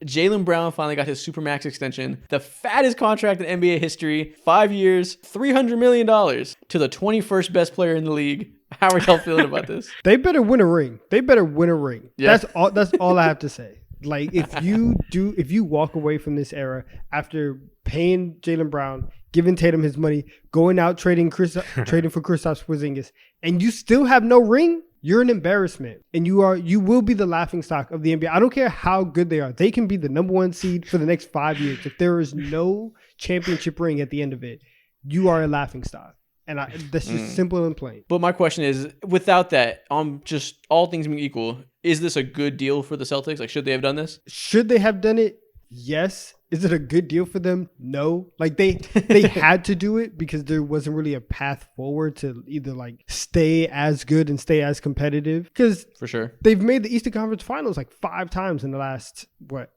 Jaylen Brown finally got his Supermax extension, the fattest contract in NBA history, 5 years, $300 million to the 21st best player in the league. How are y'all feeling about this? They better win a ring. Yeah. That's all I have to say. Like, if you walk away from this era after paying Jaylen Brown, giving Tatum his money, going out trading for Kristaps Porzingis, and you still have no ring, you're an embarrassment. And you will be the laughingstock of the NBA. I don't care how good they are. They can be the number 1 seed for the next 5 years. If there is no championship ring at the end of it, you are a laughingstock. And that's just simple and plain. But my question is, without that, just all things being equal, is this a good deal for the Celtics? Like, should they have done this? Should they have done it? Yes. Is it a good deal for them? No. Like, they had to do it because there wasn't really a path forward to either like stay as good and stay as competitive. Because for sure, they've made the Eastern Conference Finals like 5 times in the last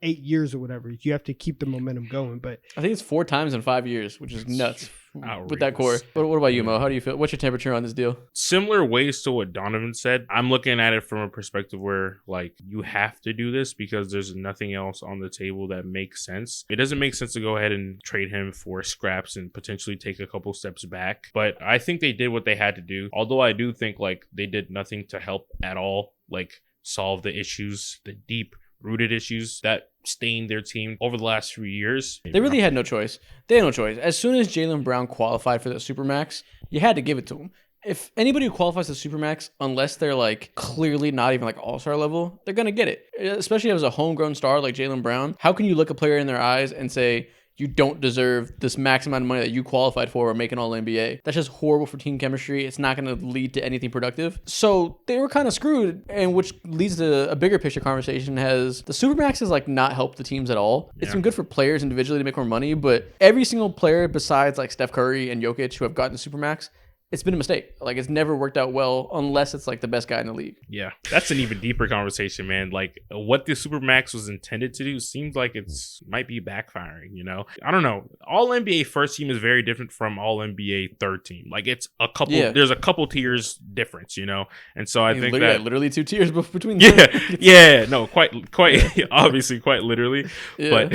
8 years or whatever. You have to keep the momentum going. But I think it's 4 times in 5 years, which is nuts. Outrageous. With that core. But what about you, Mo? How do you feel? What's your temperature on this deal? Similar ways to what Donovan said. I'm looking at it from a perspective where, like, you have to do this because there's nothing else on the table that makes sense. It doesn't make sense to go ahead and trade him for scraps and potentially take a couple steps back. But I think they did what they had to do. Although I do think, like, they did nothing to help at all, like, solve the issues, the deep rooted issues that stained their team over the last few years. They really had no choice. They had no choice. As soon as Jaylen Brown qualified for the Supermax, you had to give it to him. If anybody who qualifies to Supermax, unless they're like clearly not even like all-star level, they're going to get it. Especially as a homegrown star like Jaylen Brown. How can you look a player in their eyes and say, you don't deserve this max amount of money that you qualified for or make an All-NBA? That's just horrible for team chemistry. It's not going to lead to anything productive. So they were kind of screwed, and which leads to a bigger picture conversation. Has the Supermax has like not helped the teams at all. It's been good for players individually to make more money, but every single player besides like Steph Curry and Jokic who have gotten the Supermax, it's been a mistake. Like, it's never worked out well unless it's like the best guy in the league. Yeah, that's an even deeper conversation, man. Like, what the Supermax was intended to do seems like it's might be backfiring, you know? I don't know. All NBA first team is very different from all NBA third team. Like, it's a couple, there's a couple tiers difference, you know? And so I think that literally 2 tiers between no, quite obviously quite literally. But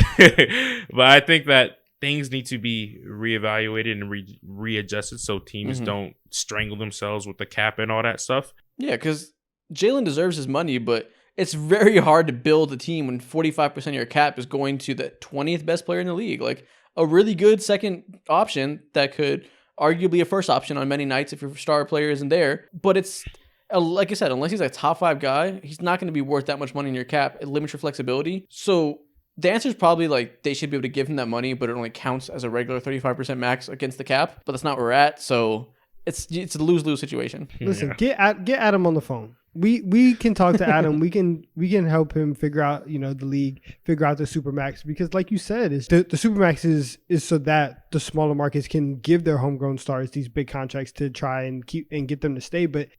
but I think that things need to be reevaluated and readjusted so teams don't strangle themselves with the cap and all that stuff. Yeah, because Jaylen deserves his money, but it's very hard to build a team when 45% of your cap is going to the 20th best player in the league. Like, a really good second option that could arguably a first option on many nights if your star player isn't there. But it's, like I said, unless he's a top 5 guy, he's not going to be worth that much money in your cap. It limits your flexibility. So the answer is probably like they should be able to give him that money, but it only counts as a regular 35% max against the cap. But that's not where we're at. So it's a lose-lose situation. Listen, get Adam on the phone. We can talk to Adam. we can help him figure out, you know, the league, figure out the Supermax, because like you said, is the Supermax is so that the smaller markets can give their homegrown stars these big contracts to try and keep and get them to stay. But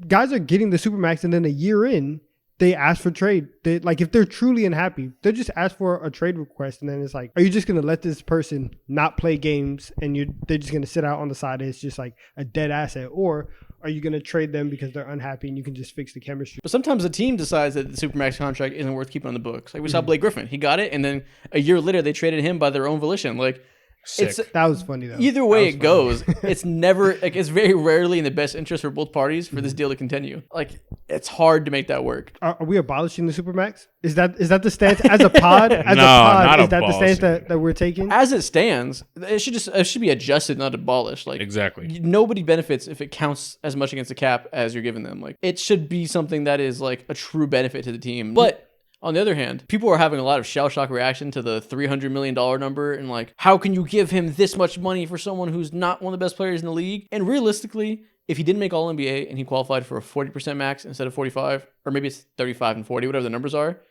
guys are getting the Supermax, and then a year in, they ask for trade. They, like, if they're truly unhappy, they just ask for a trade request, and then it's like, are you just going to let this person not play games and they're just going to sit out on the side and it's just like a dead asset? Or are you going to trade them because they're unhappy and you can just fix the chemistry? But sometimes the team decides that the Supermax contract isn't worth keeping on the books. Like, we saw Blake Griffin. He got it, and then a year later they traded him by their own volition. Like, that was funny though. Either way it goes, it's never like, it's very rarely in the best interest for both parties for this deal to continue. Like, it's hard to make that work. Are we abolishing the Supermax? Is that the stance as a pod? Not is that the stance that we're taking? As it stands, it should be adjusted, not abolished. Like, exactly. Nobody benefits if it counts as much against the cap as you're giving them. Like, it should be something that is like a true benefit to the team. But on the other hand, people are having a lot of shell shock reaction to the $300 million number and like, how can you give him this much money for someone who's not one of the best players in the league? And realistically, if he didn't make All NBA and he qualified for a 40% max instead of 45, or maybe it's 35 and 40, whatever the numbers are,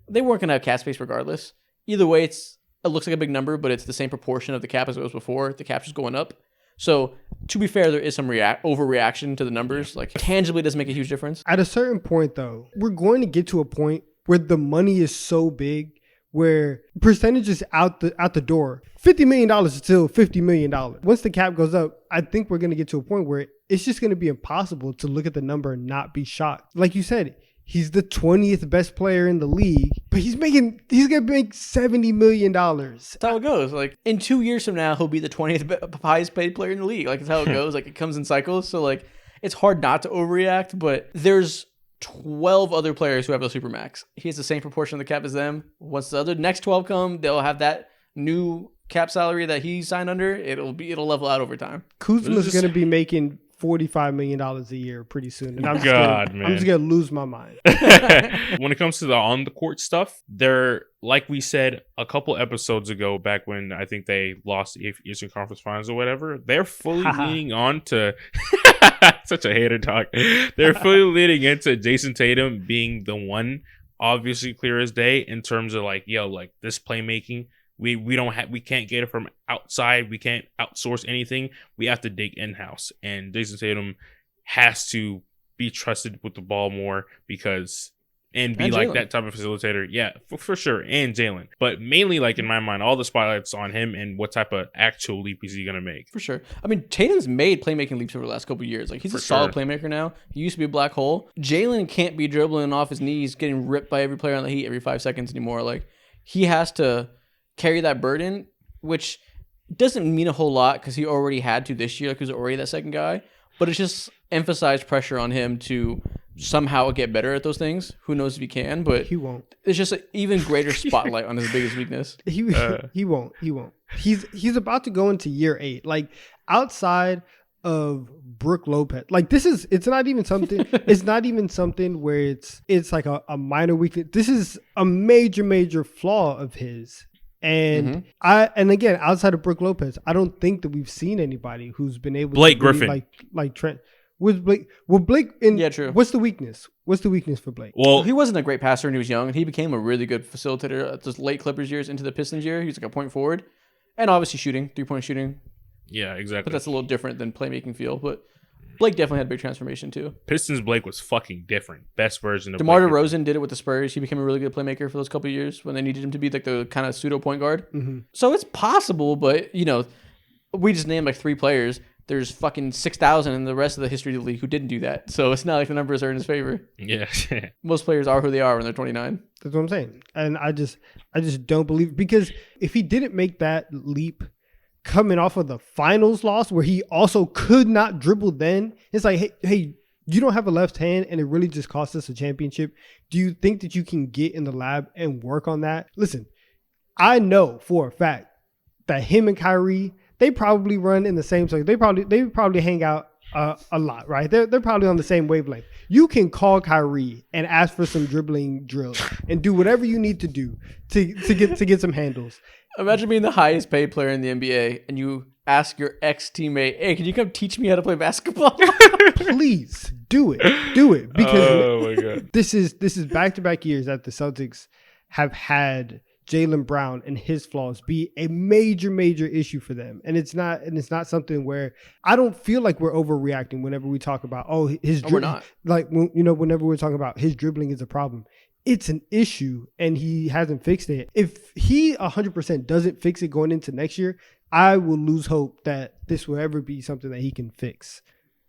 they weren't going to have cap space regardless. Either way, it looks like a big number, but it's the same proportion of the cap as it was before. The cap's just going up. So, to be fair, there is some overreaction to the numbers. Like, tangibly, it doesn't make a huge difference. At a certain point, though, we're going to get to a point where the money is so big, where percentage is out the door. $50 million is still $50 million. Once the cap goes up, I think we're going to get to a point where it's just going to be impossible to look at the number and not be shocked. Like you said, He's the 20th best player in the league, but he's gonna make $70 million. That's how it goes. Like in 2 years from now, he'll be the 20th highest paid player in the league. Like that's how it goes. Like it comes in cycles. So like it's hard not to overreact, but there's 12 other players who have a supermax. He has the same proportion of the cap as them. Once the other next 12 come, they'll have that new cap salary that he signed under. It'll level out over time. Kuzma's gonna be making $45 million a year pretty soon. And I'm just gonna lose my mind. When it comes to the on the court stuff, they're, like we said a couple episodes ago, back when I think they lost the Eastern Conference Finals or whatever, they're fully leaning on to such a hater talk. They're fully leaning into Jason Tatum being the one, obviously clear as day, in terms of like, yo, like this playmaking. We can't get it from outside. We can't outsource anything. We have to dig in-house. And Jason Tatum has to be trusted with the ball more and be like that type of facilitator. Yeah, for sure. And Jalen. But mainly, like in my mind, all the spotlight's on him and what type of actual leap is he going to make. For sure. I mean, Tatum's made playmaking leaps over the last couple of years. Like he's a solid playmaker now. He used to be a black hole. Jalen can't be dribbling off his knees, getting ripped by every player on the Heat every 5 seconds anymore. Like he has to carry that burden, which doesn't mean a whole lot because he already had to this year. Like he was already that second guy, but it's just emphasized pressure on him to somehow get better at those things. Who knows if he can, but he won't. It's just an even greater spotlight on his biggest weakness. He won't. He's about to go into year 8. Like outside of Brook Lopez, like it's not even something. It's not even something where it's like a minor weakness. This is a major flaw of his. And again, outside of Brook Lopez, I don't think that we've seen anybody who's been able Blake to really Griffin like Trent. Was Blake? Well, Blake. True. What's the weakness? What's the weakness for Blake? Well, he wasn't a great passer when he was young, and he became a really good facilitator at those late Clippers years into the Pistons year. He was like a point forward, and obviously shooting, 3-point shooting. Yeah, exactly. But that's a little different than playmaking feel. But Blake definitely had a big transformation too. Pistons Blake was fucking different. Best version of DeMar Blake. DeRozan did it with the Spurs. He became a really good playmaker for those couple of years when they needed him to be like the kind of pseudo point guard. So it's possible, but we just named like 3 players. There's fucking 6,000 in the rest of the history of the league who didn't do that. So it's not like the numbers are in his favor. Yeah. Most players are who they are when they're 29. That's what I'm saying. And I just don't believe, because if he didn't make that leap coming off of the finals loss where he also could not dribble, then it's like, hey, you don't have a left hand and it really just cost us a championship. Do you think that you can get in the lab and work on that? Listen, I know for a fact that him and Kyrie, they probably run in the same circle. They probably hang out a lot, right? They're probably on the same wavelength. You can call Kyrie and ask for some dribbling drills and do whatever you need to do to get some handles. Imagine being the highest paid player in the NBA and you ask your ex-teammate, hey, can you come teach me how to play basketball? Please do it. Because oh my God. This is back-to-back years that the Celtics have had Jaylen Brown and his flaws be a major issue for them. And it's not something where I don't feel like we're overreacting whenever we talk about, we're not. Like, whenever we're talking about his dribbling is a problem. It's an issue and he hasn't fixed it. If he 100% doesn't fix it going into next year, I will lose hope that this will ever be something that he can fix.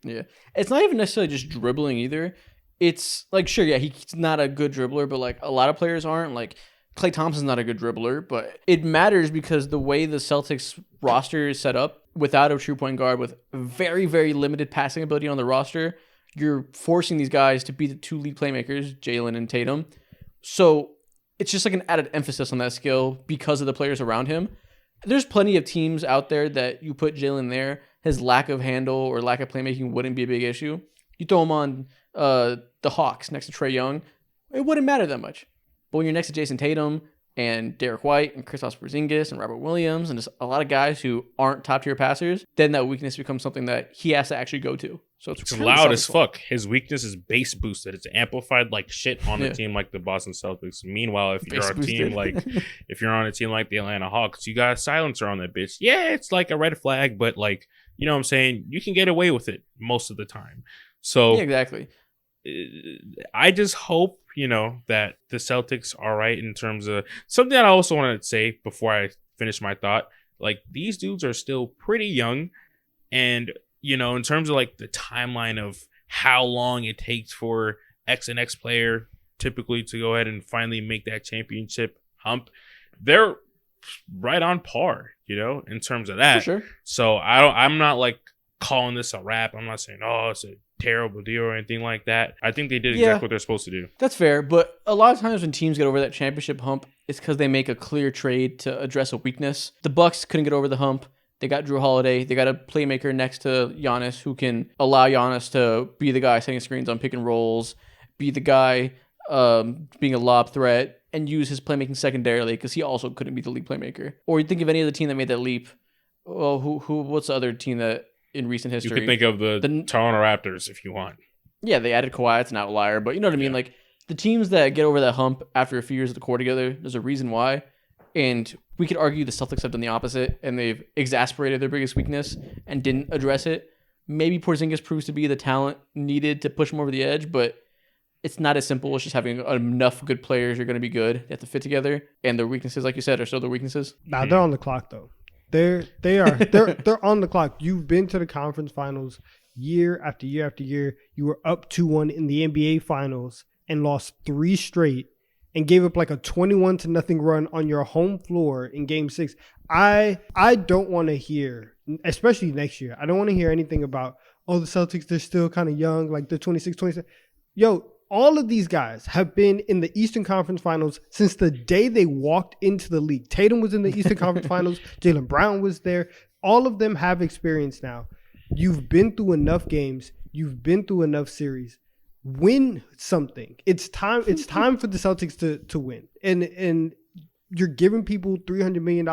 Yeah. It's not even necessarily just dribbling either. It's like, sure, yeah, he's not a good dribbler, but like a lot of players aren't. Like Klay Thompson's not a good dribbler, but it matters because the way the Celtics roster is set up, without a true point guard, with very, very limited passing ability on the roster, you're forcing these guys to be the 2 lead playmakers, Jalen and Tatum. So it's just like an added emphasis on that skill because of the players around him. There's plenty of teams out there that you put Jalen there, his lack of handle or lack of playmaking wouldn't be a big issue. You throw him on the Hawks next to Trae Young, it wouldn't matter that much. But when you're next to Jason Tatum and Derek White and Kristaps Porzingis and Robert Williams and just a lot of guys who aren't top tier passers, then that weakness becomes something that he has to actually go to. So it's loud as fuck. His weakness is bass boosted. It's amplified like shit on a team like the Boston Celtics. Meanwhile, if you're on a team like the Atlanta Hawks, you got a silencer on that bitch. Yeah, it's like a red flag, but like, you know what I'm saying? You can get away with it most of the time. So yeah, exactly. I just hope, that the Celtics are right in terms of something that I also wanted to say before I finish my thought. Like, these dudes are still pretty young. And, in terms of like the timeline of how long it takes for X and X player typically to go ahead and finally make that championship hump, they're right on par, in terms of that. For sure. So I'm not like calling this a wrap. I'm not saying, oh, it's a terrible deal or anything like that. I think they did exactly what they're supposed to do. That's fair, but a lot of times when teams get over that championship hump, it's because they make a clear trade to address a weakness. The Bucks couldn't get over the hump. They got Drew Holiday. They got a playmaker next to Giannis who can allow Giannis to be the guy setting screens on pick and rolls, be the guy being a lob threat, and use his playmaking secondarily because he also couldn't be the lead playmaker. Or you think of any other team that made that leap. Well, what's the other team that in recent history? You could think of the Toronto Raptors if you want. Yeah, they added Kawhi. It's an outlier, but you know what I mean? Like, the teams that get over that hump after a few years of the core together, there's a reason why. And we could argue the Celtics have done the opposite, and they've exasperated their biggest weakness and didn't address it. Maybe Porzingis proves to be the talent needed to push them over the edge, but it's not as simple as just having enough good players. You're going to be good. They have to fit together, and their weaknesses, like you said, are still their weaknesses. Nah, they're on the clock though. They're on the clock. You've been to the conference finals year after year after year. You were up 2-1 in the NBA finals and lost 3 straight and gave up like a 21-0 run on your home floor in game 6. I don't want to hear, especially next year, I don't want to hear anything about, the Celtics, they're still kind of young, like they're 26, 27. Yo, all of these guys have been in the Eastern Conference Finals since the day they walked into the league. Tatum was in the Eastern Conference Finals. Jaylen Brown was there. All of them have experience now. You've been through enough games. You've been through enough series. Win something. It's time. It's time for the Celtics to win. And you're giving people $300 million.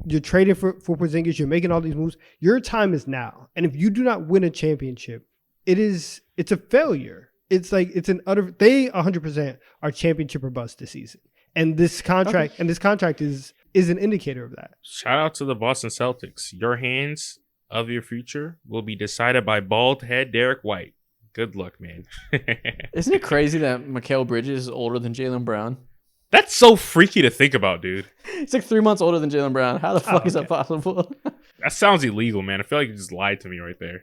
You're trading for Porzingis. You're making all these moves. Your time is now. And if you do not win a championship, it's a failure. It's an utter. They 100% are championship or bust this season. And this contract is an indicator of that. Shout out to the Boston Celtics. Your hands of your future will be decided by bald head Derek White. Good luck, man. Isn't it crazy that Mikal Bridges is older than Jaylen Brown? That's so freaky to think about, dude. He's like 3 months older than Jaylen Brown. How the fuck is that possible? That sounds illegal, man. I feel like you just lied to me right there.